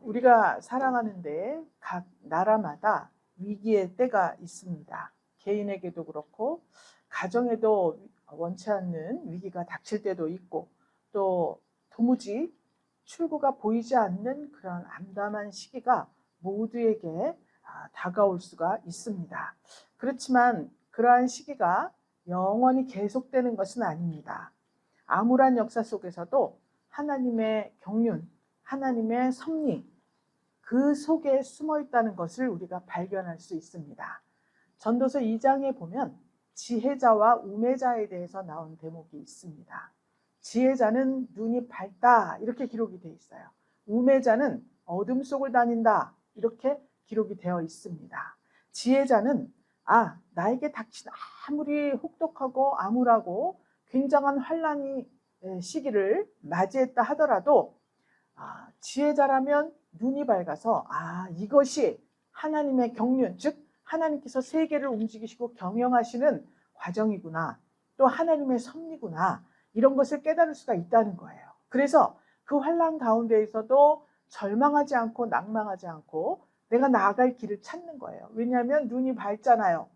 우리가 살아가는데 각 나라마다 위기의 때가 있습니다. 개인에게도 그렇고 가정에도 원치 않는 위기가 닥칠 때도 있고 또 도무지 출구가 보이지 않는 그런 암담한 시기가 모두에게 다가올 수가 있습니다. 그렇지만 그러한 시기가 영원히 계속되는 것은 아닙니다. 암울한 역사 속에서도 하나님의 경륜, 하나님의 섭리, 그 속에 숨어 있다는 것을 우리가 발견할 수 있습니다. 전도서 2장에 보면 지혜자와 우매자에 대해서 나온 대목이 있습니다. 지혜자는 눈이 밝다 이렇게 기록이 되어 있어요. 우매자는 어둠 속을 다닌다 이렇게 기록이 되어 있습니다. 지혜자는 나에게 닥친 아무리 혹독하고 암울하고 굉장한 환난이 시기를 맞이했다 하더라도 지혜자라면 눈이 밝아서 이것이 하나님의 경륜, 즉 하나님께서 세계를 움직이시고 경영하시는 과정이구나, 또 하나님의 섭리구나, 이런 것을 깨달을 수가 있다는 거예요. 그래서 그 환난 가운데에서도 절망하지 않고 낙망하지 않고 내가 나아갈 길을 찾는 거예요. 왜냐하면 눈이 밝잖아요.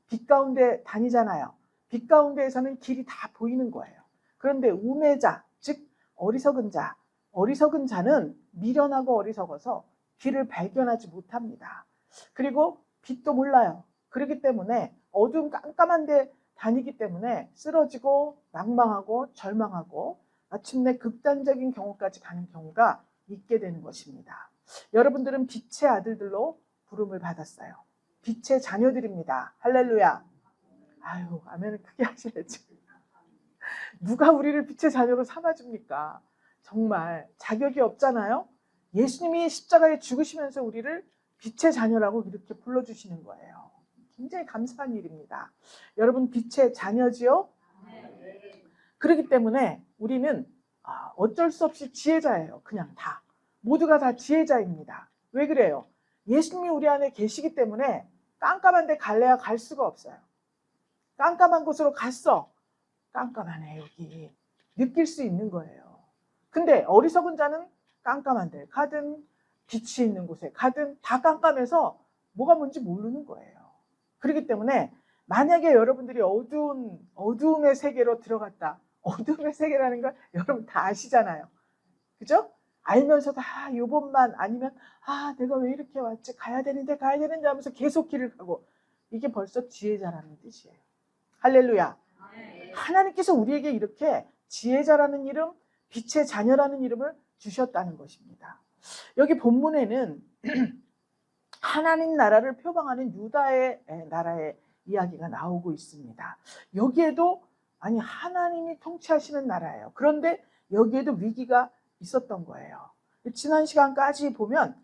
빛 가운데 다니잖아요. 빛 가운데에서는 길이 다 보이는 거예요. 그런데 우매자, 즉 어리석은 자는 미련하고 어리석어서 길을 발견하지 못합니다. 그리고 빛도 몰라요. 그렇기 때문에 어두운 깜깜한 데 다니기 때문에 쓰러지고 낙망하고 절망하고 마침내 극단적인 경우까지 가는 경우가 있게 되는 것입니다. 여러분들은 빛의 아들들로 부름을 받았어요. 빛의 자녀들입니다. 할렐루야. 아유, 아멘을 크게 하셔야죠. 누가 우리를 빛의 자녀로 삼아줍니까? 정말 자격이 없잖아요. 예수님이 십자가에 죽으시면서 우리를 빛의 자녀라고 이렇게 불러주시는 거예요. 굉장히 감사한 일입니다. 여러분 빛의 자녀지요? 그렇기 때문에 우리는 어쩔 수 없이 지혜자예요. 그냥 다. 모두가 다 지혜자입니다. 왜 그래요? 예수님이 우리 안에 계시기 때문에 깜깜한 데 갈래야 갈 수가 없어요. 깜깜한 곳으로 갔어. 깜깜하네 여기. 느낄 수 있는 거예요. 근데 어리석은 자는 깜깜한 데 가든 빛이 있는 곳에 가든 다 깜깜해서 뭐가 뭔지 모르는 거예요. 그렇기 때문에 만약에 여러분들이 어두움의 세계로 들어갔다. 어두움의 세계라는 걸 여러분 다 아시잖아요. 그죠? 알면서도 요번만 아니면 내가 왜 이렇게 왔지? 가야 되는데 하면서 계속 길을 가고, 이게 벌써 지혜자라는 뜻이에요. 할렐루야. 하나님께서 우리에게 이렇게 지혜자라는 이름, 빛의 자녀라는 이름을 주셨다는 것입니다. 여기 본문에는 하나님 나라를 표방하는 유다의 나라의 이야기가 나오고 있습니다. 여기에도 하나님이 통치하시는 나라예요. 그런데 여기에도 위기가 있었던 거예요. 지난 시간까지 보면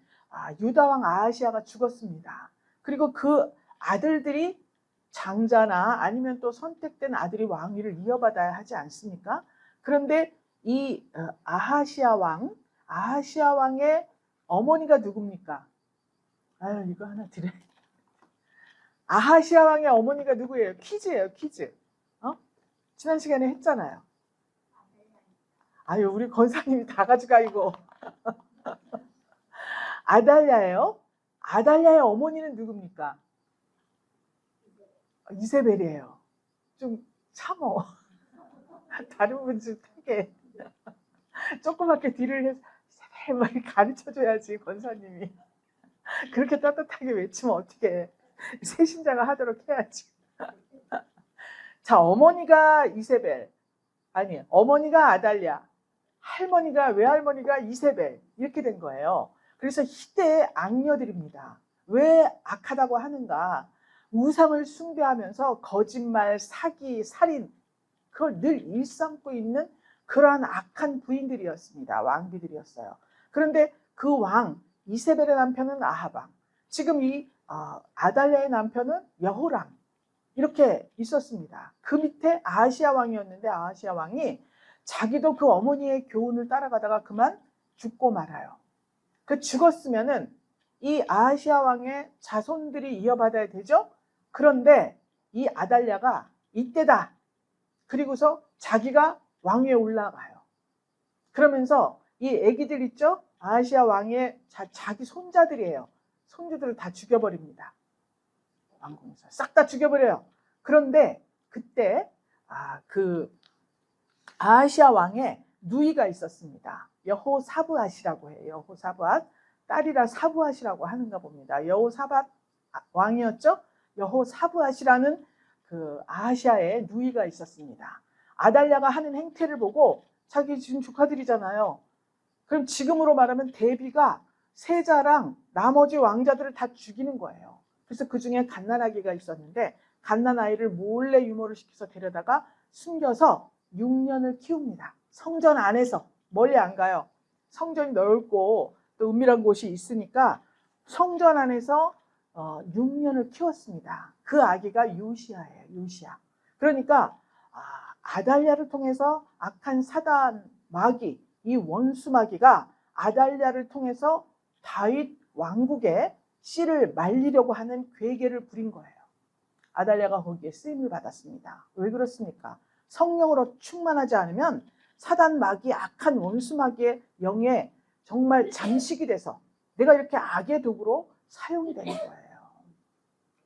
유다 왕 아하시아가 죽었습니다. 그리고 그 아들들이 장자나 아니면 또 선택된 아들이 왕위를 이어받아야 하지 않습니까? 그런데 이 아하시아 왕의 어머니가 누굽니까? 이거 하나 드려야 돼. 아하시아 왕의 어머니가 누구예요? 퀴즈예요, 퀴즈. 지난 시간에 했잖아요. 우리 권사님이 다 가져가 이거. 아달랴예요. 아달랴의 어머니는 누굽니까? 이세벨이에요. 좀 참어. 다른 분 좀 타게. 조그맣게 뒤를 해서 이세벨 가르쳐줘야지 권사님이. 그렇게 따뜻하게 외치면 어떻게 새신자가 하도록 해야지. 자, 어머니가 이세벨, 어머니가 아달랴, 외할머니가 이세벨, 이렇게 된 거예요. 그래서 희대의 악녀들입니다. 왜 악하다고 하는가? 우상을 숭배하면서 거짓말, 사기, 살인, 그걸 늘 일삼고 있는 그러한 악한 부인들이었습니다. 왕비들이었어요. 그런데 그 왕, 이세벨의 남편은 아하방, 지금 이 아달랴의 남편은 여호람, 이렇게 있었습니다. 그 밑에 아하시아 왕이었는데 아하시아 왕이 자기도 그 어머니의 교훈을 따라가다가 그만 죽고 말아요. 그 죽었으면은 이 아하시아 왕의 자손들이 이어받아야 되죠? 그런데 이 아달랴가 이때다. 그리고서 자기가 왕위에 올라가요. 그러면서 이 애기들 있죠? 아하시아 왕의 자기 손자들이에요. 손주들을 다 죽여버립니다. 왕궁에서 싹 다 죽여버려요. 그런데 그때 그 아하시아 왕의 누이가 있었습니다. 여호사브앗이라고 해요. 여호사브앗, 딸이라 사브앗이라고 하는가 봅니다. 여호사밧 왕이었죠. 여호사브앗이라는 그 아하시아의 누이가 있었습니다. 아달랴가 하는 행태를 보고 자기 지금 조카들이잖아요. 그럼 지금으로 말하면 대비가 세자랑 나머지 왕자들을 다 죽이는 거예요. 그래서 그 중에 갓난아기가 있었는데 갓난아이를 몰래 유모를 시켜서 데려다가 숨겨서 6년을 키웁니다. 성전 안에서 멀리 안 가요. 성전이 넓고 또 은밀한 곳이 있으니까 성전 안에서 6년을 키웠습니다. 그 아기가 요시야예요. 요시야. 그러니까 아달랴를 통해서 악한 사단 마귀, 이 원수 마귀가 아달랴를 통해서 다윗 왕국의 씨를 말리려고 하는 괴계를 부린 거예요. 아달랴가 거기에 쓰임을 받았습니다. 왜 그렇습니까? 성령으로 충만하지 않으면 사단 마귀, 악한 원수 마귀의 영에 정말 잠식이 돼서 내가 이렇게 악의 도구로 사용이 되는 거예요.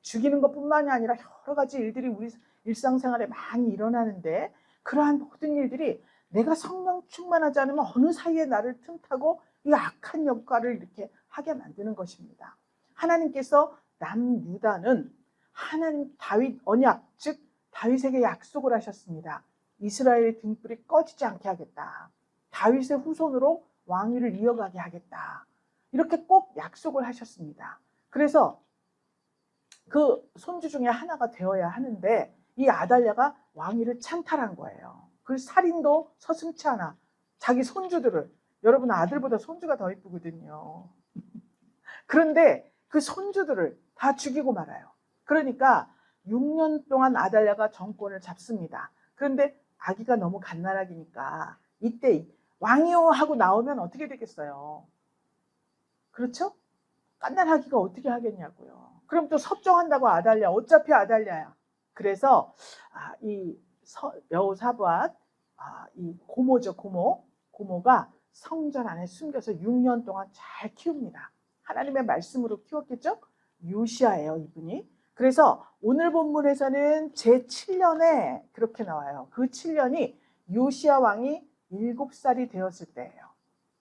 죽이는 것뿐만이 아니라 여러 가지 일들이 우리 일상생활에 많이 일어나는데 그러한 모든 일들이 내가 성령 충만하지 않으면 어느 사이에 나를 틈타고 이 악한 역할을 이렇게 하게 만드는 것입니다. 하나님께서 남유다는 하나님 다윗 언약, 즉 다윗에게 약속을 하셨습니다. 이스라엘의 등불이 꺼지지 않게 하겠다. 다윗의 후손으로 왕위를 이어가게 하겠다. 이렇게 꼭 약속을 하셨습니다. 그래서 그 손주 중에 하나가 되어야 하는데 이 아달랴가 왕위를 찬탈한 거예요. 그 살인도 서슴치 않아. 자기 손주들을, 여러분 아들보다 손주가 더 이쁘거든요. 그런데 그 손주들을 다 죽이고 말아요. 그러니까 6년 동안 아달랴가 정권을 잡습니다. 그런데 아기가 너무 갓난아기니까 이때 왕이요 하고 나오면 어떻게 되겠어요? 그렇죠? 갓난아기가 어떻게 하겠냐고요. 그럼 또 섭정한다고 아달랴, 어차피 아달랴야. 그래서 이 여호사밧, 이 고모죠, 고모가 성전 안에 숨겨서 6년 동안 잘 키웁니다. 하나님의 말씀으로 키웠겠죠? 요시야예요, 이분이. 그래서 오늘 본문에서는 제7년에 그렇게 나와요. 그 7년이 요시야 왕이 7살이 되었을 때예요.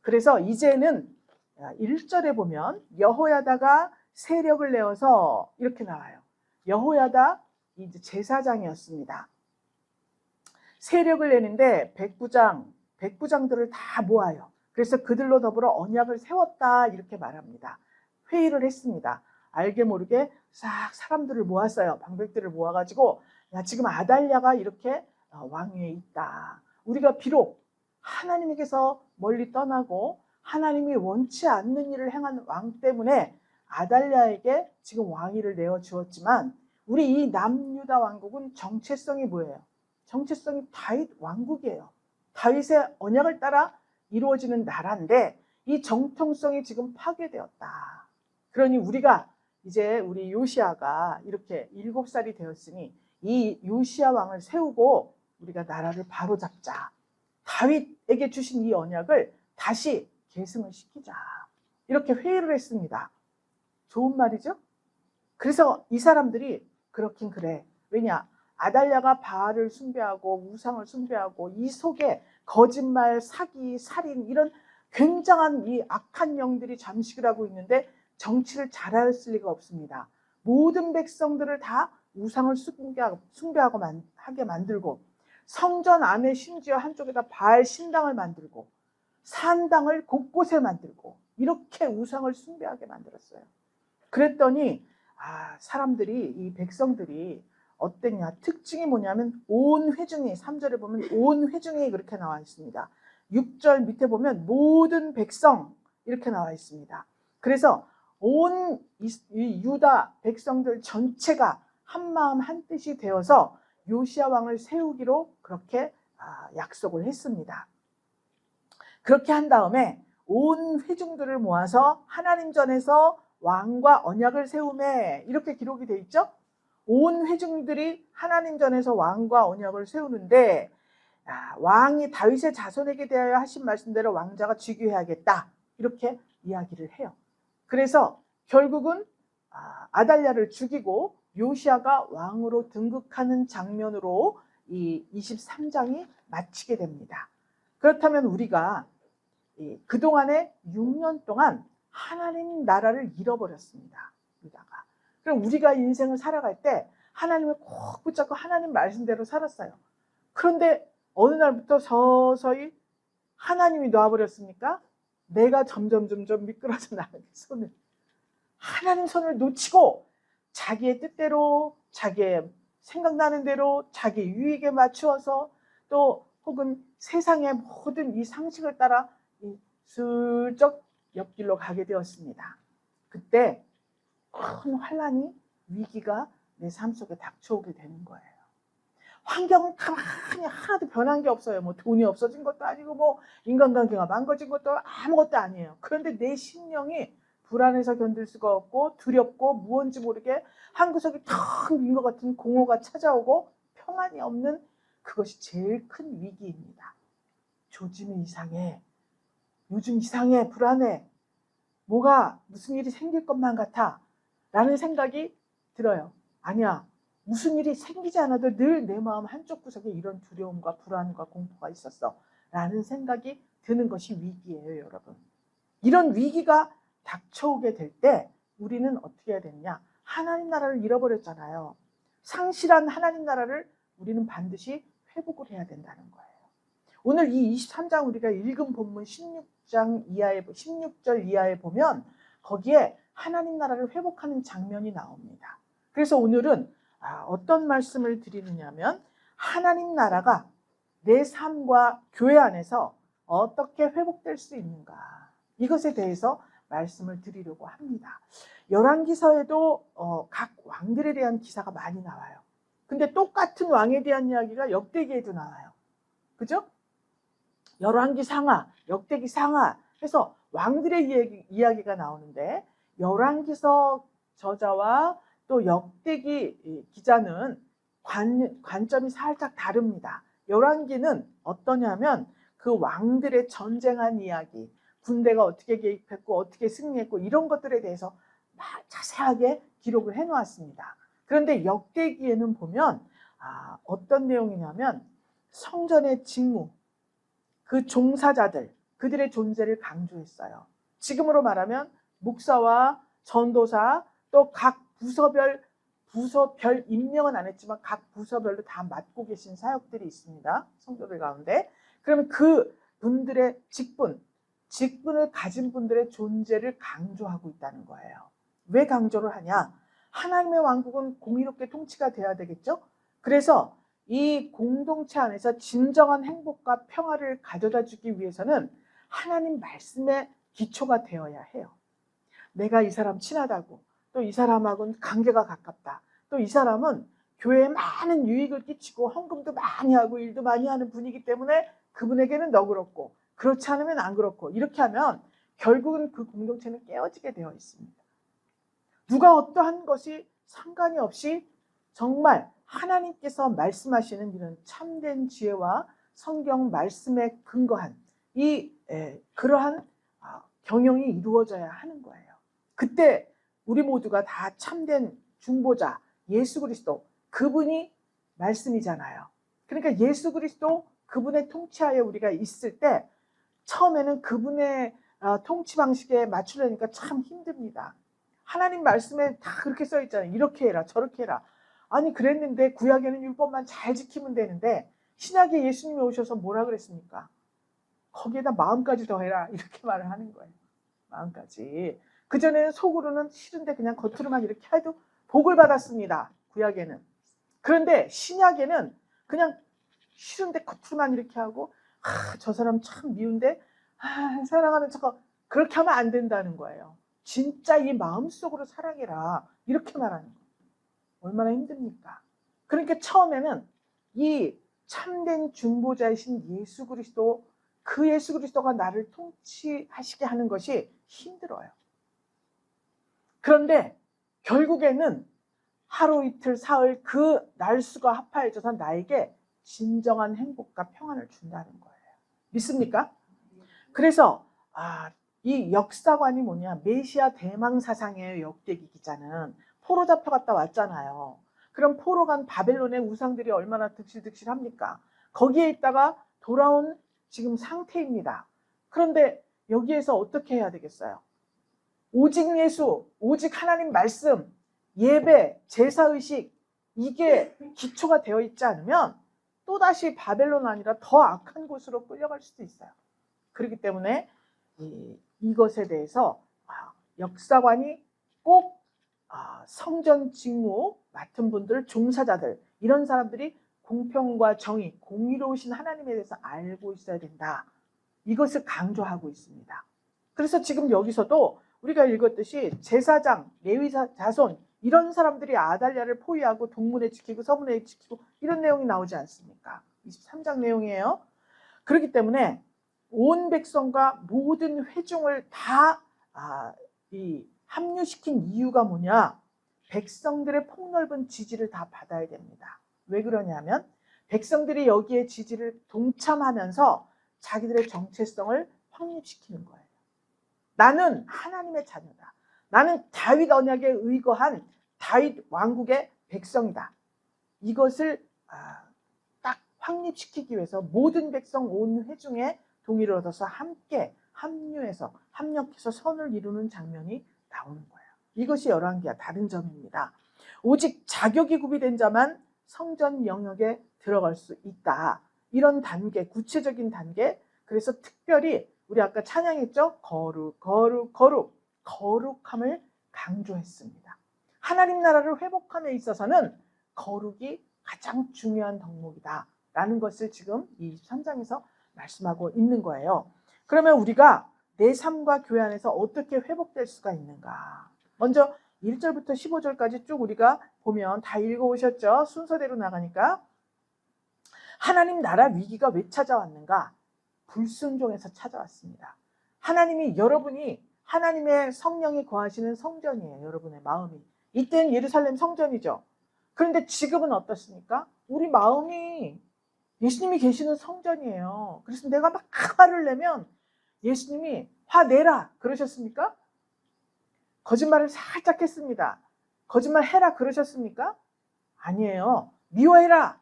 그래서 이제는 1절에 보면 여호야다가 세력을 내어서 이렇게 나와요. 여호야다 이제 제사장이었습니다. 세력을 내는데 백부장들을 다 모아요. 그래서 그들로 더불어 언약을 세웠다 이렇게 말합니다. 회의를 했습니다. 알게 모르게 싹 사람들을 모았어요. 방백들을 모아가지고 야, 지금 아달랴가 이렇게 왕위에 있다. 우리가 비록 하나님에게서 멀리 떠나고 하나님이 원치 않는 일을 행한 왕 때문에 아달랴에게 지금 왕위를 내어주었지만 우리 이 남유다 왕국은 정체성이 뭐예요? 정체성이 다윗 왕국이에요. 다윗의 언약을 따라 이루어지는 나라인데 이 정통성이 지금 파괴되었다. 그러니 우리가 이제 우리 요시야가 이렇게 7살이 되었으니 이 요시야 왕을 세우고 우리가 나라를 바로잡자. 다윗에게 주신 이 언약을 다시 계승을 시키자. 이렇게 회의를 했습니다. 좋은 말이죠? 그래서 이 사람들이 그렇긴 그래. 왜냐? 아달랴가 바알을 숭배하고 우상을 숭배하고 이 속에 거짓말, 사기, 살인 이런 굉장한 이 악한 영들이 잠식을 하고 있는데 정치를 잘하였을 리가 없습니다. 모든 백성들을 다 우상을 숭배하고 하게 만들고 성전 안에 심지어 한쪽에다 바알 신당을 만들고 산당을 곳곳에 만들고 이렇게 우상을 숭배하게 만들었어요. 그랬더니 사람들이 이 백성들이 어땠냐? 특징이 뭐냐면 온 회중이 3절에 보면 온 회중이 그렇게 나와 있습니다. 6절 밑에 보면 모든 백성 이렇게 나와 있습니다. 그래서 온 유다 백성들 전체가 한마음 한뜻이 되어서 요시야 왕을 세우기로 그렇게 약속을 했습니다. 그렇게 한 다음에 온 회중들을 모아서 하나님 전에서 왕과 언약을 세우매 이렇게 기록이 돼 있죠. 온 회중들이 하나님 전에서 왕과 언약을 세우는데 왕이 다윗의 자손에게 대하여 하신 말씀대로 왕자가 즉위해야겠다. 이렇게 이야기를 해요. 그래서 결국은 아달랴를 죽이고 요시야가 왕으로 등극하는 장면으로 이 23장이 마치게 됩니다. 그렇다면 우리가 그동안에 6년 동안 하나님 나라를 잃어버렸습니다. 유다가. 그럼 우리가 인생을 살아갈 때 하나님을 꼭 붙잡고 하나님 말씀대로 살았어요. 그런데 어느 날부터 서서히 하나님이 놔버렸습니까? 내가 점점 미끄러져 나가는 손을. 하나님 손을 놓치고 자기의 뜻대로, 자기의 생각나는 대로, 자기 유익에 맞추어서 또 혹은 세상의 모든 이 상식을 따라 슬쩍 옆길로 가게 되었습니다. 그때 큰 환란이, 위기가 내 삶 속에 닥쳐오게 되는 거예요. 환경은 가만히 하나도 변한 게 없어요. 뭐 돈이 없어진 것도 아니고 뭐 인간관계가 망가진 것도 아무것도 아니에요. 그런데 내 심령이 불안해서 견딜 수가 없고 두렵고 무언지 모르게 한 구석이 텅 빈 것 같은 공허가 찾아오고 평안이 없는 그것이 제일 큰 위기입니다. 조짐이 이상해. 요즘 이상해. 불안해. 뭐가 무슨 일이 생길 것만 같아. 라는 생각이 들어요. 아니야. 무슨 일이 생기지 않아도 늘 내 마음 한쪽 구석에 이런 두려움과 불안과 공포가 있었어. 라는 생각이 드는 것이 위기예요, 여러분. 이런 위기가 닥쳐오게 될 때 우리는 어떻게 해야 되느냐? 하나님 나라를 잃어버렸잖아요. 상실한 하나님 나라를 우리는 반드시 회복을 해야 된다는 거예요. 오늘 이 23장 우리가 읽은 본문 16절 이하에 보면 거기에 하나님 나라를 회복하는 장면이 나옵니다. 그래서 오늘은 어떤 말씀을 드리느냐면 하나님 나라가 내 삶과 교회 안에서 어떻게 회복될 수 있는가, 이것에 대해서 말씀을 드리려고 합니다. 열왕기서에도 각 왕들에 대한 기사가 많이 나와요. 근데 똑같은 왕에 대한 이야기가 역대기에도 나와요. 그죠? 열왕기 상하, 역대기 상하 해서 왕들의 이야기가 나오는데 열왕기서 저자와 또 역대기 기자는 관점이 살짝 다릅니다. 열왕기는 어떠냐면 그 왕들의 전쟁한 이야기, 군대가 어떻게 개입했고 어떻게 승리했고 이런 것들에 대해서 자세하게 기록을 해놓았습니다. 그런데 역대기에는 보면 어떤 내용이냐면 성전의 직무, 그 종사자들, 그들의 존재를 강조했어요. 지금으로 말하면 목사와 전도사, 또 각 부서별 임명은 안 했지만 각 부서별로 다 맡고 계신 사역들이 있습니다. 성도들 가운데. 그러면 그 분들의 직분을 가진 분들의 존재를 강조하고 있다는 거예요. 왜 강조를 하냐? 하나님의 왕국은 공의롭게 통치가 돼야 되겠죠? 그래서 이 공동체 안에서 진정한 행복과 평화를 가져다 주기 위해서는 하나님 말씀의 기초가 되어야 해요. 내가 이 사람 친하다고, 또 이 사람하고는 관계가 가깝다, 또 이 사람은 교회에 많은 유익을 끼치고 헌금도 많이 하고 일도 많이 하는 분이기 때문에 그분에게는 너그럽고 그렇지 않으면 안 그렇고, 이렇게 하면 결국은 그 공동체는 깨어지게 되어 있습니다. 누가 어떠한 것이 상관이 없이 정말 하나님께서 말씀하시는 이런 참된 지혜와 성경 말씀에 근거한 그러한 경영이 이루어져야 하는 거예요. 그때 우리 모두가 다 참된 중보자 예수 그리스도, 그분이 말씀이잖아요. 그러니까 예수 그리스도 그분의 통치하에 우리가 있을 때 처음에는 그분의 통치 방식에 맞추려니까 참 힘듭니다. 하나님 말씀에 다 그렇게 써 있잖아요. 이렇게 해라 저렇게 해라. 아니 그랬는데 구약에는 율법만 잘 지키면 되는데 신약에 예수님이 오셔서 뭐라 그랬습니까? 거기에다 마음까지 더해라 이렇게 말을 하는 거예요. 마음까지. 그전에는 속으로는 싫은데 그냥 겉으로만 이렇게 해도 복을 받았습니다. 구약에는. 그런데 신약에는 그냥 싫은데 겉으로만 이렇게 하고 저 사람 참 미운데 사랑하는 척, 그렇게 하면 안 된다는 거예요. 진짜 이 마음속으로 사랑해라 이렇게 말하는 거예요. 얼마나 힘듭니까? 그러니까 처음에는 이 참된 중보자이신 예수 그리스도, 그 예수 그리스도가 나를 통치하시게 하는 것이 힘들어요. 그런데 결국에는 하루 이틀 사흘 그 날수가 합하여져서 나에게 진정한 행복과 평안을 준다는 거예요. 믿습니까? 그래서 이 역사관이 뭐냐? 메시아 대망 사상이에요. 역대기 기자는. 포로 잡혀갔다 왔잖아요. 그럼 포로 간 바벨론의 우상들이 얼마나 득실득실합니까? 거기에 있다가 돌아온 지금 상태입니다. 그런데 여기에서 어떻게 해야 되겠어요? 오직 예수, 오직 하나님 말씀, 예배, 제사의식, 이게 기초가 되어 있지 않으면 또다시 바벨론 아니라 더 악한 곳으로 끌려갈 수도 있어요. 그렇기 때문에 이것에 대해서 역사관이 꼭 성전 직무 맡은 분들, 종사자들, 이런 사람들이 공평과 정의, 공의로우신 하나님에 대해서 알고 있어야 된다. 이것을 강조하고 있습니다. 그래서 지금 여기서도 우리가 읽었듯이 제사장, 레위 자손 이런 사람들이 아달랴를 포위하고 동문에 지키고 서문에 지키고 이런 내용이 나오지 않습니까? 23장 내용이에요. 그렇기 때문에 온 백성과 모든 회중을 다 합류시킨 이유가 뭐냐? 백성들의 폭넓은 지지를 다 받아야 됩니다. 왜 그러냐면 백성들이 여기에 지지를 동참하면서 자기들의 정체성을 확립시키는 거예요. 나는 하나님의 자녀다. 나는 다윗 언약에 의거한 다윗 왕국의 백성이다. 이것을 딱 확립시키기 위해서 모든 백성 온 회중의 동의를 얻어서 함께 합류해서 합력해서 선을 이루는 장면이 나오는 거예요. 이것이 열왕기와 다른 점입니다. 오직 자격이 구비된 자만 성전 영역에 들어갈 수 있다. 이런 단계, 구체적인 단계. 그래서 특별히 우리 아까 찬양했죠? 거룩, 거룩, 거룩. 거룩함을 강조했습니다. 하나님 나라를 회복함에 있어서는 거룩이 가장 중요한 덕목이다. 라는 것을 지금 23장에서 말씀하고 있는 거예요. 그러면 우리가 내 삶과 교회 안에서 어떻게 회복될 수가 있는가? 먼저 1절부터 15절까지 쭉 우리가 보면 다 읽어오셨죠? 순서대로 나가니까. 하나님 나라 위기가 왜 찾아왔는가? 불순종에서 찾아왔습니다. 하나님이, 여러분이 하나님의 성령이 거하시는 성전이에요. 여러분의 마음이. 이때는 예루살렘 성전이죠. 그런데 지금은 어떻습니까? 우리 마음이 예수님이 계시는 성전이에요. 그래서 내가 막 화를 내면 예수님이 화내라 그러셨습니까? 거짓말을 살짝 했습니다. 거짓말 해라 그러셨습니까? 아니에요. 미워해라.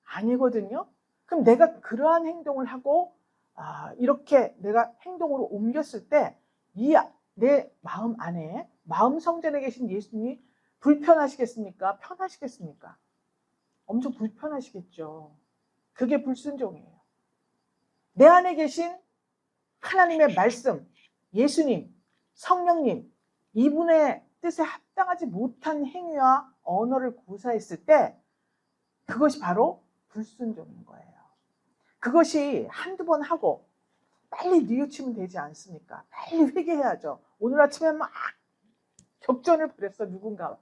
아니거든요. 그럼 내가 그러한 행동을 하고 이렇게 내가 행동으로 옮겼을 때 내 마음 안에, 마음 성전에 계신 예수님이 불편하시겠습니까? 편하시겠습니까? 엄청 불편하시겠죠. 그게 불순종이에요. 내 안에 계신 하나님의 말씀, 예수님, 성령님, 이분의 뜻에 합당하지 못한 행위와 언어를 구사했을 때 그것이 바로 불순종인 거예요. 그것이 한두 번 하고 빨리 뉘우치면 되지 않습니까? 빨리 회개해야죠. 오늘 아침에 막 격전을 벌였어, 누군가.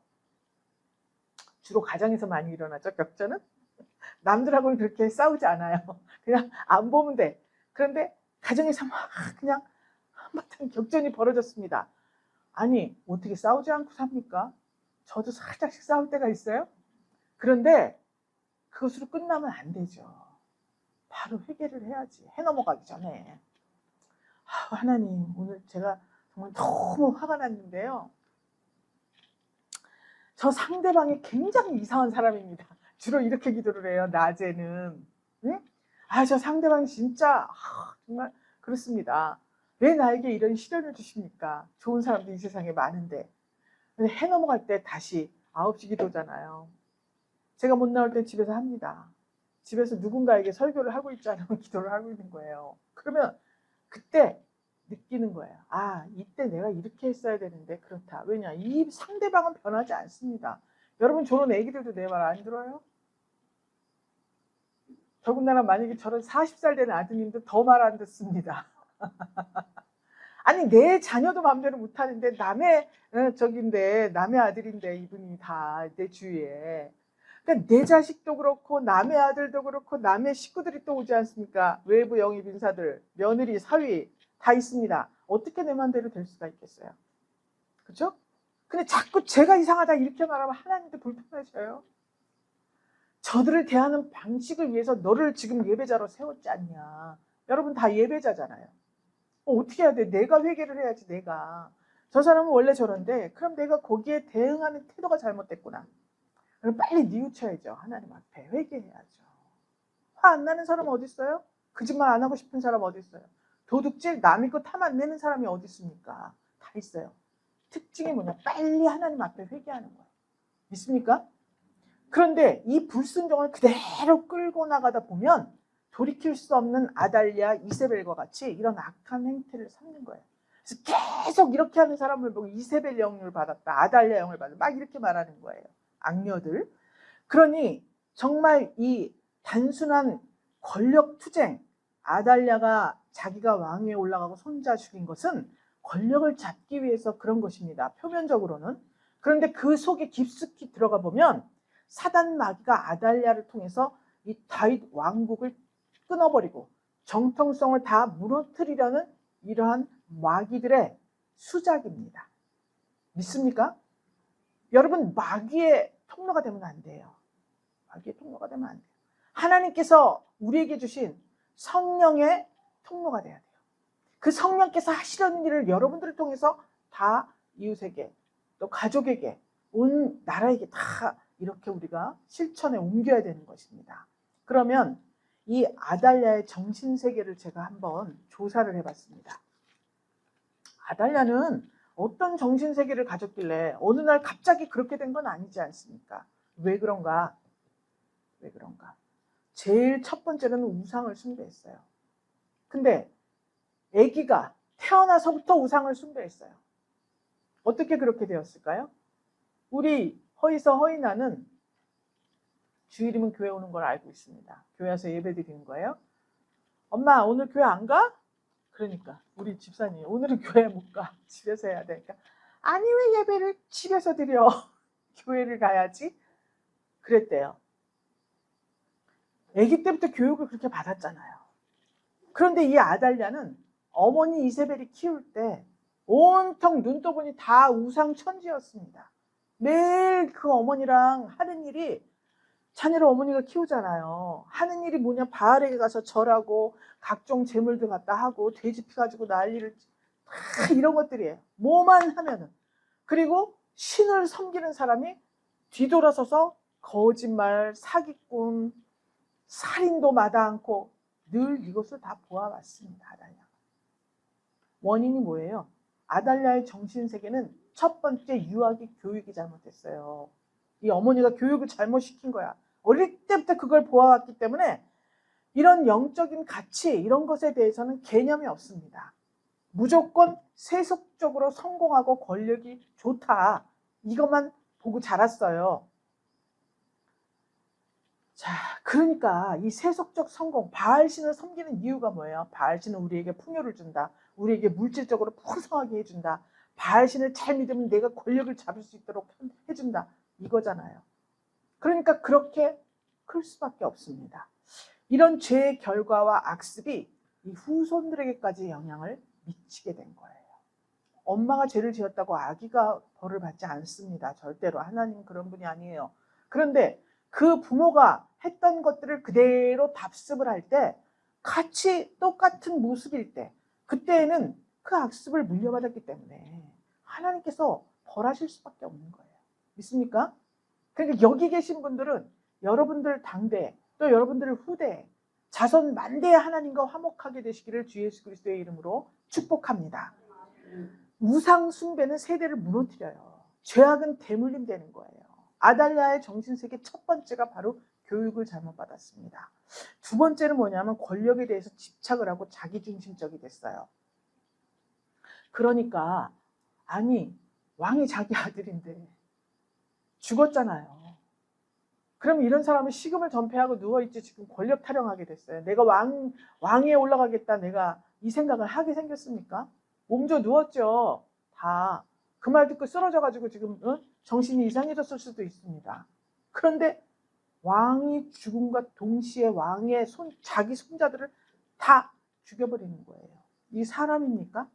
주로 가정에서 많이 일어나죠, 격전은? 남들하고는 그렇게 싸우지 않아요. 그냥 안 보면 돼. 그런데 가정에서 막 그냥 한바탕 격전이 벌어졌습니다. 아니, 어떻게 싸우지 않고 삽니까? 저도 살짝씩 싸울 때가 있어요. 그런데 그것으로 끝나면 안 되죠. 바로 회개를 해야지. 해 넘어가기 전에. 하나님, 오늘 제가 정말 너무 화가 났는데요. 저 상대방이 굉장히 이상한 사람입니다. 주로 이렇게 기도를 해요, 낮에는. 응? 저 상대방이 진짜 정말 그렇습니다. 왜 나에게 이런 시련을 주십니까? 좋은 사람도 이 세상에 많은데. 근데 해 넘어갈 때 다시 9시 기도잖아요. 제가 못 나올 때 집에서 합니다. 집에서 누군가에게 설교를 하고 있지 않으면 기도를 하고 있는 거예요. 그러면 그때 느끼는 거예요. 이때 내가 이렇게 했어야 되는데 그렇다. 왜냐? 이 상대방은 변하지 않습니다. 여러분 저런 애기들도 내 말 안 들어요? 더군다나 만약에 저런 40살 된 아드님도 더 말 안 듣습니다. 아니 내 자녀도 마음대로 못하는데 남의 남의 아들인데 이분이 다 내 주위에. 그러니까 내 자식도 그렇고 남의 아들도 그렇고 남의 식구들이 또 오지 않습니까? 외부 영입 인사들, 며느리, 사위 다 있습니다. 어떻게 내 마음대로 될 수가 있겠어요? 그렇죠? 근데 자꾸 제가 이상하다 이렇게 말하면 하나님도 불편하셔요. 저들을 대하는 방식을 위해서 너를 지금 예배자로 세웠지 않냐. 여러분 다 예배자잖아요. 어떻게 해야 돼? 내가 회개를 해야지. 내가 저 사람은 원래 저런데 그럼 내가 거기에 대응하는 태도가 잘못됐구나. 그럼 빨리 뉘우쳐야죠. 하나님 앞에 회개해야죠. 화 안 나는 사람 어디 있어요? 거짓말 안 하고 싶은 사람 어디 있어요? 도둑질 남의 거 탐 안 내는 사람이 어디 있습니까? 다 있어요. 특징이 뭐냐? 빨리 하나님 앞에 회개하는 거예요. 믿습니까? 그런데 이 불순종을 그대로 끌고 나가다 보면 돌이킬 수 없는 아달랴, 이세벨과 같이 이런 악한 행태를 삼는 거예요. 그래서 계속 이렇게 하는 사람을 보고 이세벨 영을 받았다, 아달랴 영을 받았다, 막 이렇게 말하는 거예요. 악녀들. 그러니 정말 이 단순한 권력 투쟁, 아달랴가 자기가 왕위에 올라가고 손자 죽인 것은 권력을 잡기 위해서 그런 것입니다. 표면적으로는. 그런데 그 속에 깊숙이 들어가 보면 사단 마귀가 아달랴를 통해서 이 다윗 왕국을 끊어버리고 정통성을 다 무너뜨리려는 이러한 마귀들의 수작입니다. 믿습니까? 여러분, 마귀의 통로가 되면 안 돼요. 마귀의 통로가 되면 안 돼요. 하나님께서 우리에게 주신 성령의 통로가 돼야 돼요. 그 성령께서 하시려는 일을 여러분들을 통해서 다 이웃에게, 또 가족에게, 온 나라에게 다 이렇게 우리가 실천에 옮겨야 되는 것입니다. 그러면 이 아달랴의 정신세계를 제가 한번 조사를 해봤습니다. 아달랴는 어떤 정신세계를 가졌길래 어느 날 갑자기 그렇게 된 건 아니지 않습니까? 왜 그런가? 왜 그런가? 제일 첫 번째는 우상을 숭배했어요. 근데 아기가 태어나서부터 우상을 숭배했어요. 어떻게 그렇게 되었을까요? 우리 허이서 허이나는 주일이면 교회 오는 걸 알고 있습니다. 교회 와서 예배 드리는 거예요. 엄마 오늘 교회 안 가? 그러니까 우리 집사님 오늘은 교회 못 가. 집에서 해야 되니까. 아니 왜 예배를 집에서 드려? 교회를 가야지. 그랬대요. 아기 때부터 교육을 그렇게 받았잖아요. 그런데 이 아달랴는 어머니 이세벨이 키울 때 온통 눈떠보니 다 우상천지였습니다. 매일 그 어머니랑 하는 일이, 자녀를 어머니가 키우잖아요. 하는 일이 뭐냐, 바알에게 가서 절하고 각종 제물들 갖다 하고 돼지 피 가지고 난리를, 다 이런 것들이에요. 뭐만 하면은. 그리고 신을 섬기는 사람이 뒤돌아서서 거짓말, 사기꾼, 살인도 마다 않고 늘 이것을 다 보아왔습니다. 아달랴. 원인이 뭐예요? 아달랴의 정신세계는 첫 번째 유아기 교육이 잘못됐어요. 이 어머니가 교육을 잘못시킨 거야. 어릴 때부터 그걸 보아왔기 때문에 이런 영적인 가치, 이런 것에 대해서는 개념이 없습니다. 무조건 세속적으로 성공하고 권력이 좋다, 이것만 보고 자랐어요. 자, 그러니까 이 세속적 성공, 바알신을 섬기는 이유가 뭐예요? 바알신은 우리에게 풍요를 준다. 우리에게 물질적으로 풍성하게 해준다. 바알신을 잘 믿으면 내가 권력을 잡을 수 있도록 해준다. 이거잖아요. 그러니까 그렇게 클 수밖에 없습니다. 이런 죄의 결과와 악습이 이 후손들에게까지 영향을 미치게 된 거예요. 엄마가 죄를 지었다고 아기가 벌을 받지 않습니다. 절대로. 하나님은 그런 분이 아니에요. 그런데 그 부모가 했던 것들을 그대로 답습을 할 때, 같이 똑같은 모습일 때, 그때에는 그 악습을 물려받았기 때문에 하나님께서 벌하실 수밖에 없는 거예요. 믿습니까? 그러니까 여기 계신 분들은 여러분들 당대, 또 여러분들 후대, 자손 만대의 하나님과 화목하게 되시기를 주 예수 그리스도의 이름으로 축복합니다. 우상 숭배는 세대를 무너뜨려요. 죄악은 대물림 되는 거예요. 아달랴의 정신세계 첫 번째가 바로 교육을 잘못 받았습니다. 두 번째는 뭐냐면 권력에 대해서 집착을 하고 자기중심적이 됐어요. 그러니까 아니, 왕이 자기 아들인데 죽었잖아요. 그럼 이런 사람은 식음을 전폐하고 누워있지 지금 권력 타령하게 됐어요. 내가 왕위에 올라가겠다, 내가 이 생각을 하게 생겼습니까? 몸져 누웠죠. 다. 그 말 듣고 쓰러져가지고 지금 정신이 이상해졌을 수도 있습니다. 그런데 왕이 죽음과 동시에 왕의 자기 손자들을 다 죽여버리는 거예요. 이 사람입니까?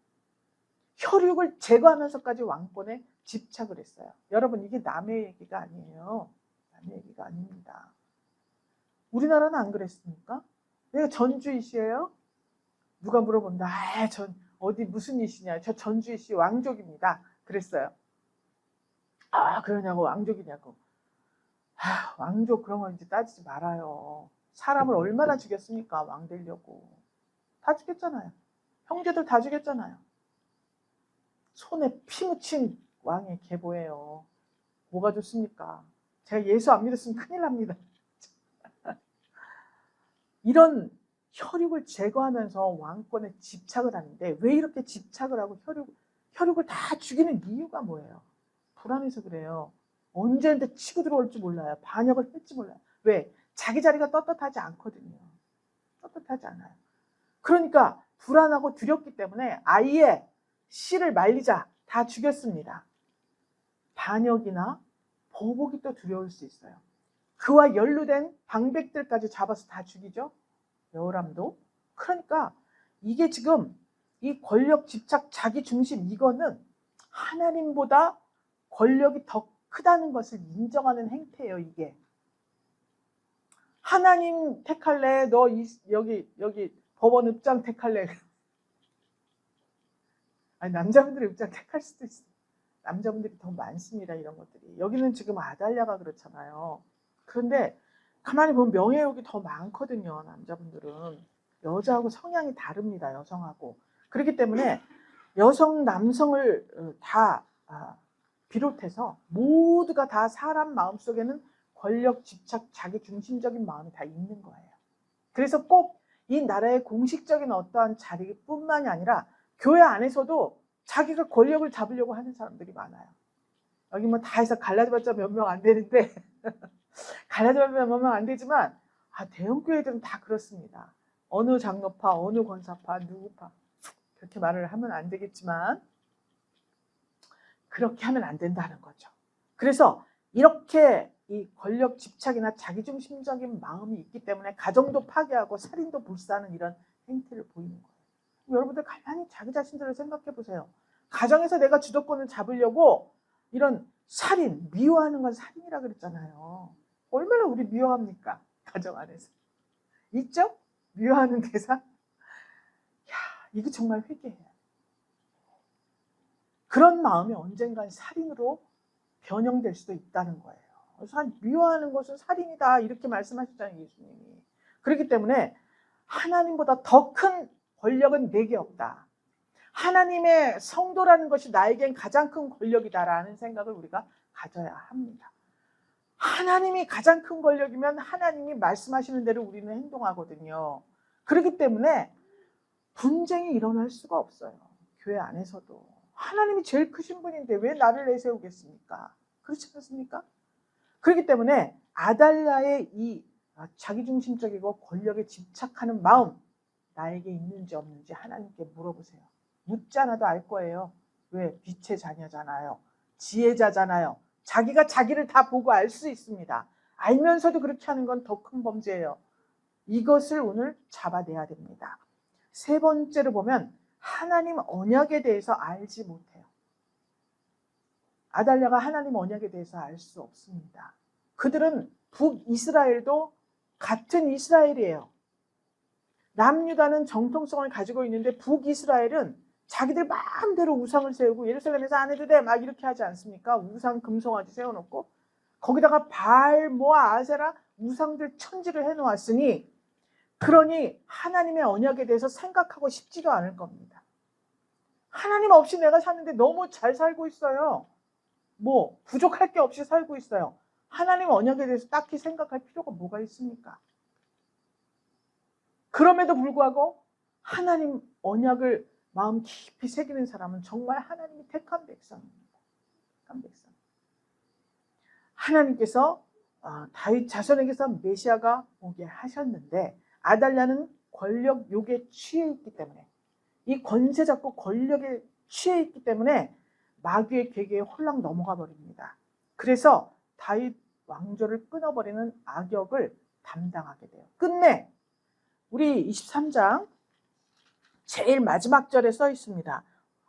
혈육을 제거하면서까지 왕권에 집착을 했어요. 여러분, 이게 남의 얘기가 아니에요. 남의 얘기가 아닙니다. 우리나라는 안 그랬습니까? 내가 전주이시에요? 누가 물어본다. 어디 무슨 이시냐? 저 전주이시 왕족입니다. 그랬어요. 아, 그러냐고, 왕족이냐고. 아, 왕족 그런 거 이제 따지지 말아요. 사람을 얼마나 죽였습니까? 왕 되려고. 다 죽였잖아요. 형제들 다 죽였잖아요. 손에 피 묻힌 왕의 계보예요. 뭐가 좋습니까? 제가 예수 안 믿었으면 큰일 납니다. 이런 혈육을 제거하면서 왕권에 집착을 하는데 왜 이렇게 집착을 하고 혈육을 다 죽이는 이유가 뭐예요? 불안해서 그래요. 언제인데 치고 들어올지 몰라요. 반역을 할지 몰라요. 왜? 자기 자리가 떳떳하지 않거든요. 떳떳하지 않아요. 그러니까 불안하고 두렵기 때문에 아예 씨를 말리자 다 죽였습니다. 반역이나 보복이 또 두려울 수 있어요. 그와 연루된 방백들까지 잡아서 다 죽이죠. 여호람도. 그러니까 이게 지금 이 권력 집착 자기 중심 이거는 하나님보다 권력이 더 크다는 것을 인정하는 행태예요. 이게 하나님 택할래? 너 여기 법원 읍장 택할래? 아니, 남자분들의 읍장 택할 수도 있어요. 남자분들이 더 많습니다. 이런 것들이. 여기는 지금 아달랴가 그렇잖아요. 그런데 가만히 보면 명예욕이 더 많거든요. 남자분들은. 여자하고 성향이 다릅니다. 여성하고. 그렇기 때문에 여성, 남성을 다 비롯해서 모두가 다 사람 마음속에는 권력, 집착, 자기 중심적인 마음이 다 있는 거예요. 그래서 꼭 이 나라의 공식적인 어떠한 자리뿐만이 아니라 교회 안에서도 자기가 권력을 잡으려고 하는 사람들이 많아요. 여기 뭐 다 해서 갈라져봤자 몇 명 안 되는데 갈라져봤자 몇 명 안 되지만 대형 교회들은 다 그렇습니다. 어느 장로파, 어느 권사파, 누구파 그렇게 말을 하면 안 되겠지만 그렇게 하면 안 된다는 거죠. 그래서 이렇게 이 권력 집착이나 자기중심적인 마음이 있기 때문에 가정도 파괴하고 살인도 불사하는 이런 행태를 보이는 거예요. 여러분들 가만히 자기 자신들을 생각해 보세요. 가정에서 내가 주도권을 잡으려고 이런 살인, 미워하는 건 살인이라 그랬잖아요. 얼마나 우리 미워합니까? 가정 안에서. 있죠? 미워하는 대상? 야, 이거 정말 회개해요. 그런 마음이 언젠간 살인으로 변형될 수도 있다는 거예요. 미워하는 것은 살인이다 이렇게 말씀하셨잖아요. 예수님이. 그렇기 때문에 하나님보다 더 큰 권력은 내게 없다. 하나님의 성도라는 것이 나에겐 가장 큰 권력이다라는 생각을 우리가 가져야 합니다. 하나님이 가장 큰 권력이면 하나님이 말씀하시는 대로 우리는 행동하거든요. 그렇기 때문에 분쟁이 일어날 수가 없어요. 교회 안에서도. 하나님이 제일 크신 분인데 왜 나를 내세우겠습니까? 그렇지 않습니까? 그렇기 때문에 아달랴의 이 자기중심적이고 권력에 집착하는 마음 나에게 있는지 없는지 하나님께 물어보세요. 묻지 않아도 알 거예요. 왜? 빛의 자녀잖아요. 지혜자잖아요. 자기가 자기를 다 보고 알 수 있습니다. 알면서도 그렇게 하는 건 더 큰 범죄예요. 이것을 오늘 잡아내야 됩니다. 세 번째로 보면 하나님 언약에 대해서 알지 못해요. 아달랴가 하나님 언약에 대해서 알 수 없습니다. 그들은 북이스라엘도 같은 이스라엘이에요. 남유다는 정통성을 가지고 있는데 북이스라엘은 자기들 마음대로 우상을 세우고 예루살렘에서 안 해도 돼 막 이렇게 하지 않습니까? 우상 금송아지 세워놓고 거기다가 바알, 모아, 아세라 우상들 천지를 해놓았으니 그러니 하나님의 언약에 대해서 생각하고 싶지도 않을 겁니다. 하나님 없이 내가 사는데 너무 잘 살고 있어요. 뭐 부족할 게 없이 살고 있어요. 하나님 언약에 대해서 딱히 생각할 필요가 뭐가 있습니까? 그럼에도 불구하고 하나님 언약을 마음 깊이 새기는 사람은 정말 하나님이 택한 백성입니다. 택한 백성. 하나님께서 다윗 자손에게서 메시아가 오게 하셨는데 아달랴는 권력 욕에 취해 있기 때문에 이 권세 잡고 권력에 취해 있기 때문에 마귀의 계계에 홀랑 넘어가 버립니다. 그래서 다윗 왕조를 끊어버리는 악역을 담당하게 돼요. 끝내 우리 23장 제일 마지막 절에 써 있습니다.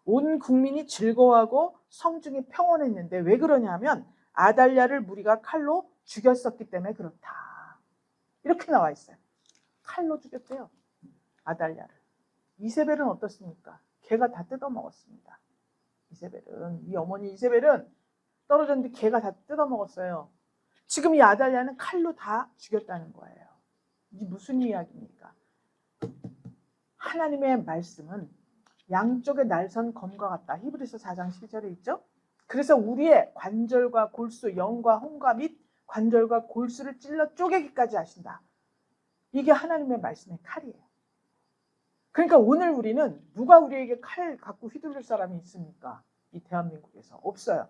온 국민이 즐거워하고 성중이 평온했는데 왜 그러냐면 아달랴를 무리가 칼로 죽였었기 때문에 그렇다. 이렇게 나와 있어요. 칼로 죽였대요. 아달랴를. 이세벨은 어떻습니까? 개가 다 뜯어먹었습니다. 이세벨은, 이 어머니 이세벨은 떨어졌는데 개가 다 뜯어먹었어요. 지금 이 아달랴는 칼로 다 죽였다는 거예요. 이게 무슨 이야기입니까? 하나님의 말씀은 양쪽에 날선 검과 같다. 히브리서 4장 12절에 있죠. 그래서 우리의 관절과 골수, 영과 혼과 및 관절과 골수를 찔러 쪼개기까지 하신다. 이게 하나님의 말씀의 칼이에요. 그러니까 오늘 우리는 누가 우리에게 칼 갖고 휘둘릴 사람이 있습니까? 이 대한민국에서 없어요.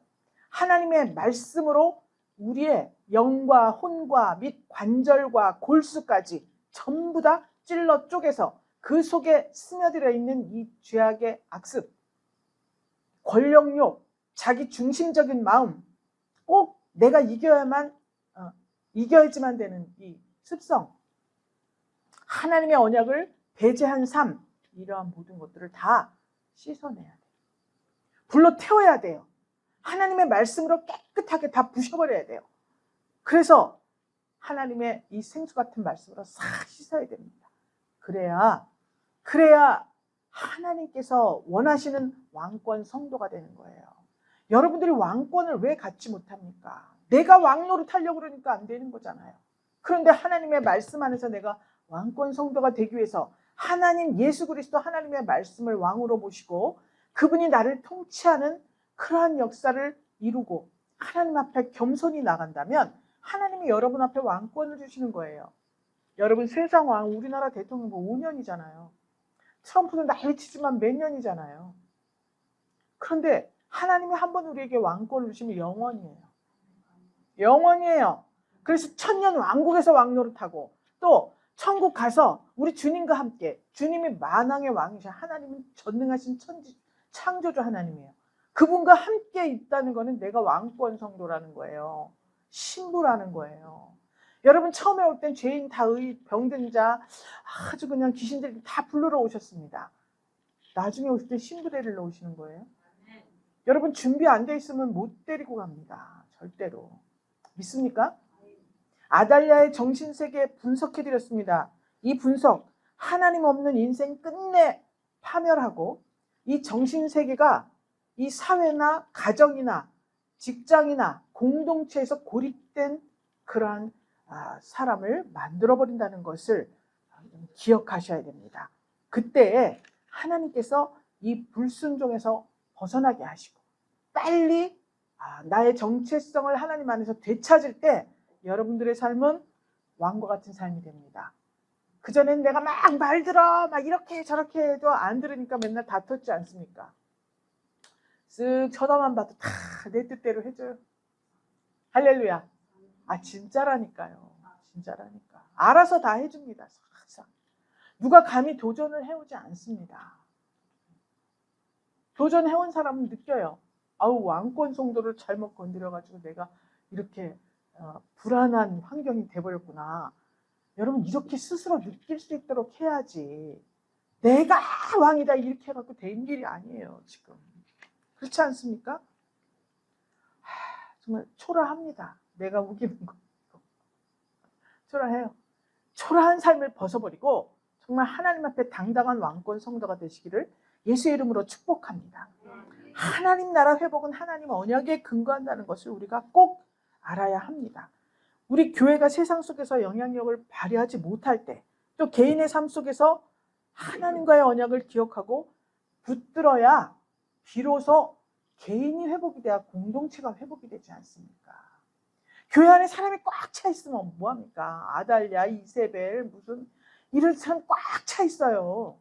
하나님의 말씀으로 우리의 영과 혼과 및 관절과 골수까지 전부 다 찔러 쪼개서 그 속에 스며들어 있는 이 죄악의 악습, 권력욕, 자기 중심적인 마음, 꼭 내가 이겨야지만 되는 이 습성, 하나님의 언약을 배제한 삶, 이러한 모든 것들을 다 씻어내야 돼요. 불로 태워야 돼요. 하나님의 말씀으로 깨끗하게 다 부셔버려야 돼요. 그래서 하나님의 이 생수 같은 말씀으로 싹 씻어야 됩니다. 그래야 하나님께서 원하시는 왕권 성도가 되는 거예요. 여러분들이 왕권을 왜 갖지 못합니까? 내가 왕 노릇하려고 그러니까 안 되는 거잖아요. 그런데 하나님의 말씀 안에서 내가 왕권 성도가 되기 위해서 하나님 예수 그리스도 하나님의 말씀을 왕으로 모시고 그분이 나를 통치하는 그러한 역사를 이루고 하나님 앞에 겸손히 나간다면 하나님이 여러분 앞에 왕권을 주시는 거예요. 여러분 세상 왕 우리나라 대통령 5년이잖아요. 트럼프는 난리치지만 몇 년이잖아요. 그런데 하나님이 한번 우리에게 왕권을 주시면 영원이에요. 영원이에요. 그래서 천년 왕국에서 왕노릇하고 또 천국 가서 우리 주님과 함께, 주님이 만왕의 왕이셔. 하나님은 전능하신 창조주 하나님이에요. 그분과 함께 있다는 거는 내가 왕권 성도라는 거예요. 신부라는 거예요. 여러분 처음에 올 땐 죄인 다의 병든 자 아주 그냥 귀신들이 다 불러러 오셨습니다. 나중에 오실 때 신부 데리러 오시는 거예요. 여러분 준비 안 돼 있으면 못 데리고 갑니다. 절대로. 믿습니까? 아달랴의 정신세계 분석해드렸습니다. 이 분석, 하나님 없는 인생 끝내 파멸하고 이 정신세계가 이 사회나 가정이나 직장이나 공동체에서 고립된 그러한 사람을 만들어버린다는 것을 기억하셔야 됩니다. 그때 하나님께서 이 불순종에서 벗어나게 하시고 빨리 나의 정체성을 하나님 안에서 되찾을 때 여러분들의 삶은 왕과 같은 삶이 됩니다. 그전엔 내가 막 말 들어 막 이렇게 저렇게 해도 안 들으니까 맨날 다퉜지 않습니까? 쓱 쳐다만 봐도 다 내 뜻대로 해줘요. 할렐루야. 진짜라니까요. 진짜라니까. 알아서 다 해줍니다. 싹싹. 누가 감히 도전을 해오지 않습니다. 도전해온 사람은 느껴요. 왕권 성도를 잘못 건드려가지고 내가 이렇게 불안한 환경이 돼버렸구나. 여러분 이렇게 스스로 느낄 수 있도록 해야지. 내가 왕이다 이렇게 해갖고 된 일이 아니에요. 지금. 그렇지 않습니까? 정말 초라합니다. 내가 우기는 거. 초라해요. 초라한 삶을 벗어버리고 정말 하나님 앞에 당당한 왕권 성도가 되시기를 예수의 이름으로 축복합니다. 하나님 나라 회복은 하나님 언약에 근거한다는 것을 우리가 꼭 알아야 합니다. 우리 교회가 세상 속에서 영향력을 발휘하지 못할 때, 또 개인의 삶 속에서 하나님과의 언약을 기억하고 붙들어야 비로소 개인이 회복이 돼야 공동체가 회복이 되지 않습니까? 교회 안에 사람이 꽉 차 있으면 뭐합니까? 아달랴, 이세벨, 무슨 이런 사람 꽉 차 있어요.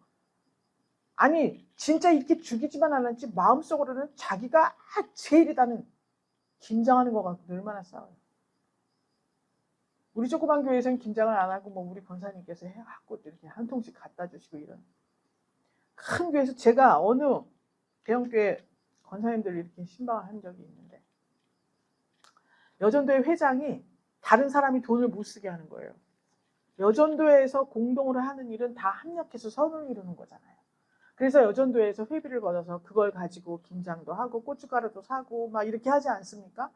아니 진짜 이렇게 죽이지만 않았지 마음속으로는 자기가 제일이다는 김장하는 것 같고 얼마나 싸워요. 우리 조그만 교회에서는 김장을 안 하고 우리 권사님께서 해갖고 이렇게 한 통씩 갖다 주시고 이런 큰 교회에서 제가 어느 대형교회 권사님들 이렇게 신방을 한 적이 있는데 여전도회 회장이 다른 사람이 돈을 못 쓰게 하는 거예요. 여전도회에서 공동으로 하는 일은 다 합력해서 선을 이루는 거잖아요. 그래서 여전도회에서 회비를 걷어서 그걸 가지고 김장도 하고 고춧가루도 사고 막 이렇게 하지 않습니까?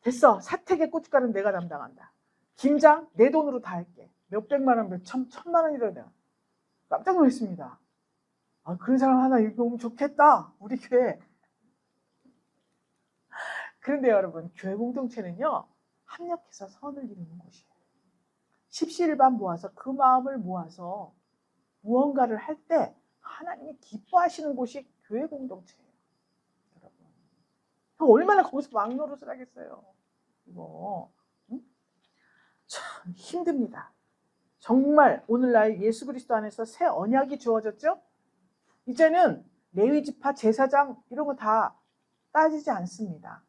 됐어. 사택의 고춧가루는 내가 담당한다. 김장 내 돈으로 다 할게. 몇백만 원, 천만 원이라도 내가. 깜짝 놀랐습니다. 아, 그런 사람 하나 여기 오면 좋겠다. 우리 교회. 그런데 여러분, 교회 공동체는요, 합력해서 선을 이루는 곳이에요. 십시일반 모아서 그 마음을 모아서 무언가를 할 때 하나님이 기뻐하시는 곳이 교회 공동체예요. 여러분, 얼마나 거기서 막노릇을 하겠어요. 이거 참 힘듭니다. 정말 오늘날 예수 그리스도 안에서 새 언약이 주어졌죠? 이제는 레위 지파 제사장 이런 거 다 따지지 않습니다.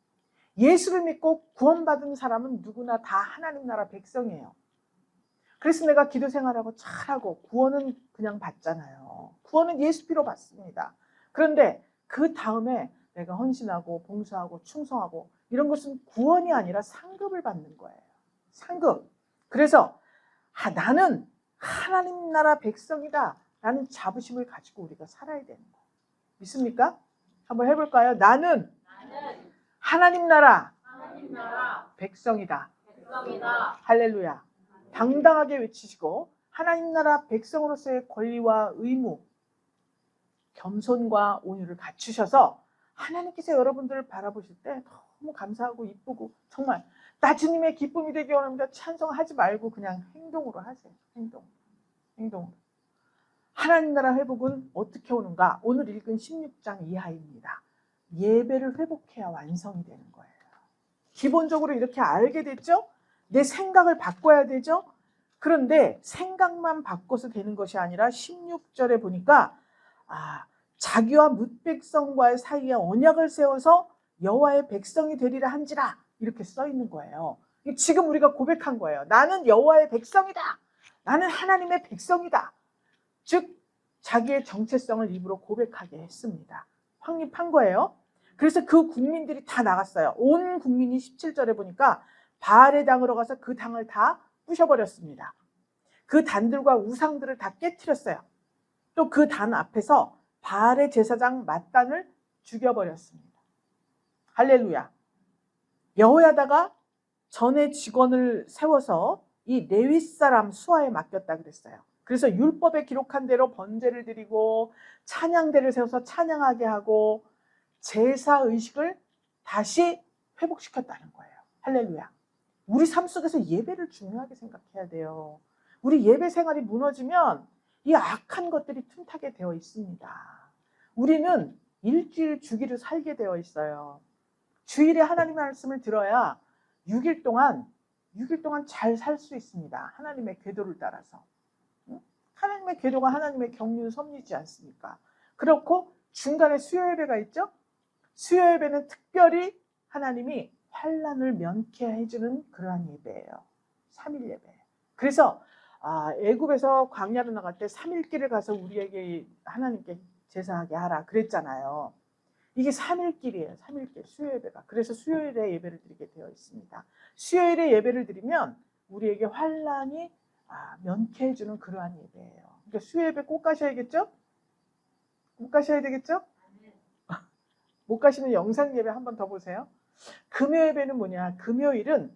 예수를 믿고 구원받은 사람은 누구나 다 하나님 나라 백성이에요. 그래서 내가 기도 생활하고 잘하고 구원은 그냥 받잖아요. 구원은 예수 피로 받습니다. 그런데 그 다음에 내가 헌신하고 봉사하고 충성하고 이런 것은 구원이 아니라 상급을 받는 거예요. 상급. 그래서 나는 하나님 나라 백성이다 라는 자부심을 가지고 우리가 살아야 되는 거예요. 믿습니까? 한번 해볼까요? 나는 하나님 나라 백성이다. 할렐루야. 당당하게 외치시고 하나님 나라 백성으로서의 권리와 의무, 겸손과 온유를 갖추셔서 하나님께서 여러분들을 바라보실 때 너무 감사하고 이쁘고 정말 나 주님의 기쁨이 되기 원합니다. 찬송하지 말고 그냥 행동으로 하세요. 행동으로. 하나님 나라 회복은 어떻게 오는가? 오늘 읽은 16장 이하입니다. 예배를 회복해야 완성이 되는 거예요. 기본적으로 이렇게 알게 됐죠? 내 생각을 바꿔야 되죠? 그런데 생각만 바꿔서 되는 것이 아니라 16절에 보니까 자기와 뭇백성과의 사이에 언약을 세워서 여호와의 백성이 되리라 한지라 이렇게 써 있는 거예요. 지금 우리가 고백한 거예요. 나는 여호와의 백성이다. 나는 하나님의 백성이다. 즉 자기의 정체성을 입으로 고백하게 했습니다. 확립한 거예요. 그래서 그 국민들이 다 나갔어요. 온 국민이 17절에 보니까 바알의 당으로 가서 그 당을 다 부셔버렸습니다. 그 단들과 우상들을 다 깨트렸어요. 또 그 단 앞에서 바알의 제사장 맏단을 죽여버렸습니다. 할렐루야. 여호야다가 전에 직원을 세워서 이 레위 사람 수아에 맡겼다 그랬어요. 그래서 율법에 기록한 대로 번제를 드리고 찬양대를 세워서 찬양하게 하고 제사의식을 다시 회복시켰다는 거예요. 할렐루야. 우리 삶 속에서 예배를 중요하게 생각해야 돼요. 우리 예배 생활이 무너지면 이 악한 것들이 틈타게 되어 있습니다. 우리는 일주일 주기를 살게 되어 있어요. 주일에 하나님의 말씀을 들어야 6일 동안 잘 살 수 있습니다. 하나님의 궤도를 따라서. 하나님의 궤도가 하나님의 경륜 섭리지 않습니까? 그렇고 중간에 수요 예배가 있죠? 수요 예배는 특별히 하나님이 환난을 면케해 주는 그러한 예배예요. 3일 예배. 그래서 애굽에서 광야로 나갈 때 3일길을 가서 우리에게 하나님께 제사하게 하라 그랬잖아요. 이게 3일길이에요. 3일길 수요 예배가. 그래서 수요일에 예배를 드리게 되어 있습니다. 수요일에 예배를 드리면 우리에게 환난이 면케해 주는 그러한 예배예요. 그러니까 수요 예배 꼭 가셔야겠죠? 꼭 가셔야 되겠죠? 못 가시면 영상 예배 한 번 더 보세요. 금요 예배는 뭐냐? 금요일은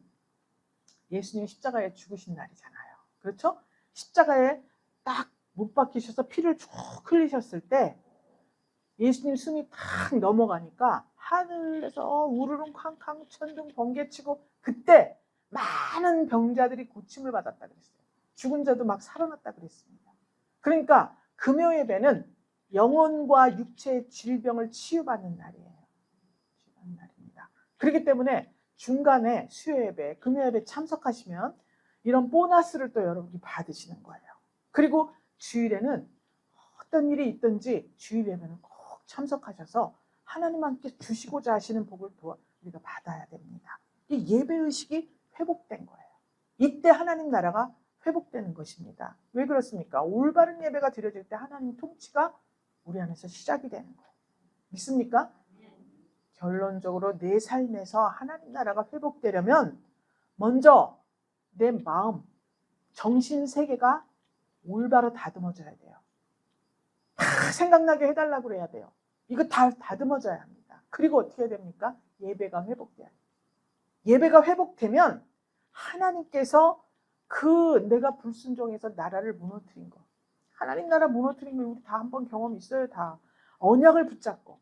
예수님 십자가에 죽으신 날이잖아요. 그렇죠? 십자가에 딱 못 박히셔서 피를 쭉 흘리셨을 때 예수님 숨이 탁 넘어가니까 하늘에서 우르릉 쾅쾅 천둥 번개치고 그때 많은 병자들이 고침을 받았다 그랬어요. 죽은 자도 막 살아났다 그랬습니다. 그러니까 금요 예배는 영혼과 육체의 질병을 치유받는 날이에요. 치유받는 날입니다. 그렇기 때문에 중간에 수요 예배, 금요 예배 참석하시면 이런 보너스를 또 여러분이 받으시는 거예요. 그리고 주일에는 어떤 일이 있든지 주일 예배는 꼭 참석하셔서 하나님 함께 주시고자 하시는 복을 우리가 받아야 됩니다. 이 예배의식이 회복된 거예요. 이때 하나님 나라가 회복되는 것입니다. 왜 그렇습니까? 올바른 예배가 드려질 때 하나님 통치가 우리 안에서 시작이 되는 거예요. 믿습니까? 결론적으로 내 삶에서 하나님 나라가 회복되려면 먼저 내 마음, 정신 세계가 올바로 다듬어져야 돼요. 다 생각나게 해달라고 그래야 돼요. 이거 다 다듬어져야 합니다. 그리고 어떻게 해야 됩니까? 예배가 회복돼야 돼요. 예배가 회복되면 하나님께서 그 내가 불순종해서 나라를 무너뜨린 거 하나님 나라 무너뜨린 거 우리 다 한번 경험 있어요. 다 언약을 붙잡고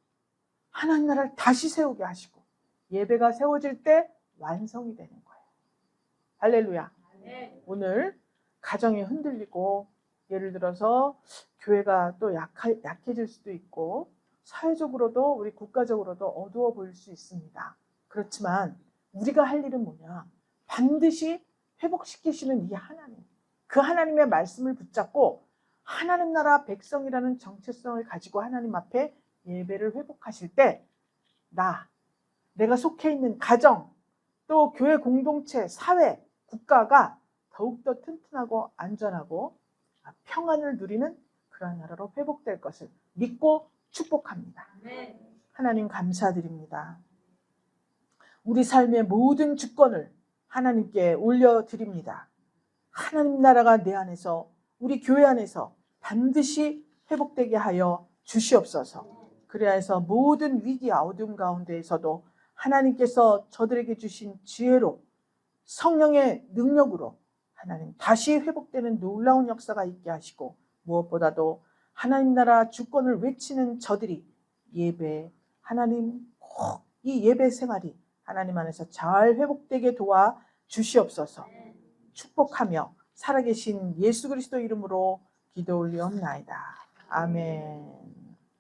하나님 나라를 다시 세우게 하시고 예배가 세워질 때 완성이 되는 거예요. 할렐루야. 오늘 가정이 흔들리고 예를 들어서 교회가 또 약해질 수도 있고 사회적으로도 우리 국가적으로도 어두워 보일 수 있습니다. 그렇지만 우리가 할 일은 뭐냐? 반드시 회복시키시는 이 하나님, 그 하나님의 말씀을 붙잡고 하나님 나라 백성이라는 정체성을 가지고 하나님 앞에 예배를 회복하실 때 내가 속해 있는 가정, 또 교회 공동체, 사회, 국가가 더욱더 튼튼하고 안전하고 평안을 누리는 그런 나라로 회복될 것을 믿고 축복합니다. 하나님 감사드립니다. 우리 삶의 모든 주권을 하나님께 올려드립니다. 하나님 나라가 내 안에서 우리 교회 안에서 반드시 회복되게 하여 주시옵소서. 그래야 해서 모든 위기와 어둠 가운데에서도 하나님께서 저들에게 주신 지혜로 성령의 능력으로 하나님 다시 회복되는 놀라운 역사가 있게 하시고 무엇보다도 하나님 나라 주권을 외치는 저들이 하나님 꼭 이 예배 생활이 하나님 안에서 잘 회복되게 도와 주시옵소서. 축복하며 살아계신 예수 그리스도 이름으로 기도 올리옵나이다. 아멘.